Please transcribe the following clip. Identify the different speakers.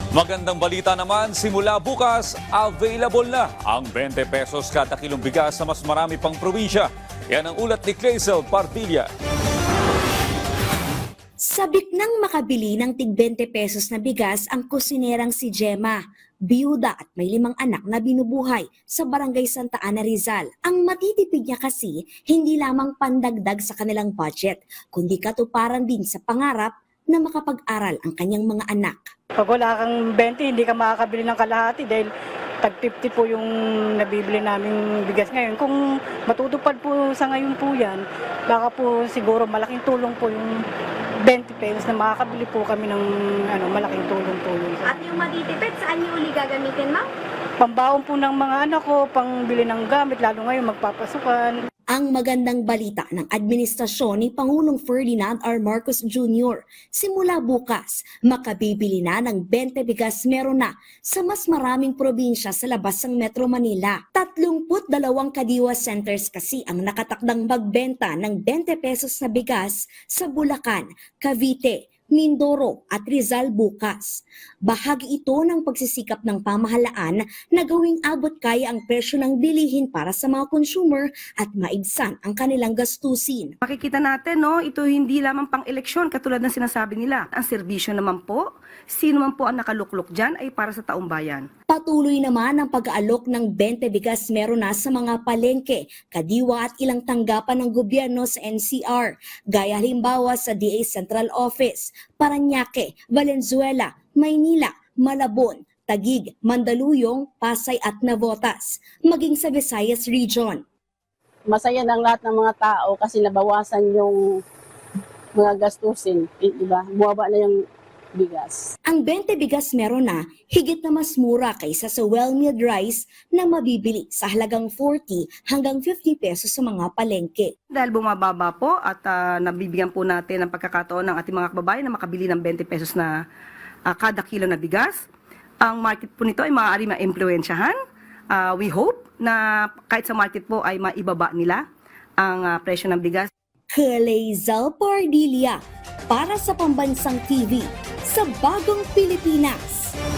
Speaker 1: Magandang balita naman, simula bukas, available na ang 20 pesos kada kilong bigas sa mas marami pang probinsya. Yan ang ulat ni Clazel Partilla.
Speaker 2: Sabik nang makabili ng tig 20 pesos na bigas ang kusinerang si Gemma, biyuda at may 5 anak na binubuhay sa Barangay Santa Ana, Rizal. Ang matitipid niya kasi hindi lamang pandagdag sa kanilang budget, kundi katuparan din sa pangarap na makapag-aral ang kanyang mga anak.
Speaker 3: Pag wala kang 20, hindi ka makakabili ng kalahati dahil tag 50 po yung nabibili naming bigas ngayon. Kung matutupad po sa ngayon po yan, baka po siguro malaking tulong po yung 20 pesos na makakabili po kami ng malaking tulong po yun.
Speaker 4: At yung matitipid, saan niyo uli gagamitin, ma'am?
Speaker 3: Pambaon po ng mga anak ko, pangbili ng gamit, lalo ngayon magpapasukan.
Speaker 2: Ang magandang balita ng administrasyon ni Pangulong Ferdinand R. Marcos Jr. Simula bukas, makabibili na ng 20 bigas meron na sa mas maraming probinsya sa labas ng Metro Manila. 32 kadiwa centers kasi ang nakatakdang magbenta ng 20 pesos na bigas sa Bulacan, Cavite, Mindoro at Rizal bukas. Bahagi ito ng pagsisikap ng pamahalaan na gawing abot kaya ang presyo ng bilihin para sa mga consumer at maibsan ang kanilang gastusin.
Speaker 5: Makikita natin, ito hindi lamang pang eleksyon katulad ng sinasabi nila. Ang serbisyo naman po, sino man po ang nakaluklok dyan ay para sa taong bayan.
Speaker 2: Patuloy naman ang pag-aalok ng 20 bigas meron na sa mga palengke, kadiwa at ilang tanggapan ng gobyerno sa NCR, gaya halimbawa sa DA Central Office, Parañaque, Valenzuela, Maynila, Malabon, Taguig, Mandaluyong, Pasay at Navotas, maging sa Visayas Region.
Speaker 6: Masaya ng lahat ng mga tao kasi nabawasan yung mga gastusin, diba? Buwaba na yung bigas.
Speaker 2: Ang 20 bigas meron na higit na mas mura kaysa sa well-milled rice na mabibili sa halagang 40 hanggang 50 pesos sa mga palengke.
Speaker 5: Dahil bumababa po at nabibigyan po natin ng pagkakataon ng ating mga kababayan na makabili ng 20 pesos na kada kilo na bigas, ang market po nito ay maaari ma-impluwensyahan. We hope na kahit sa market po ay maibaba nila ang presyo ng bigas.
Speaker 2: Clazel Partilla para sa Pambansang TV sa Bagong Pilipinas.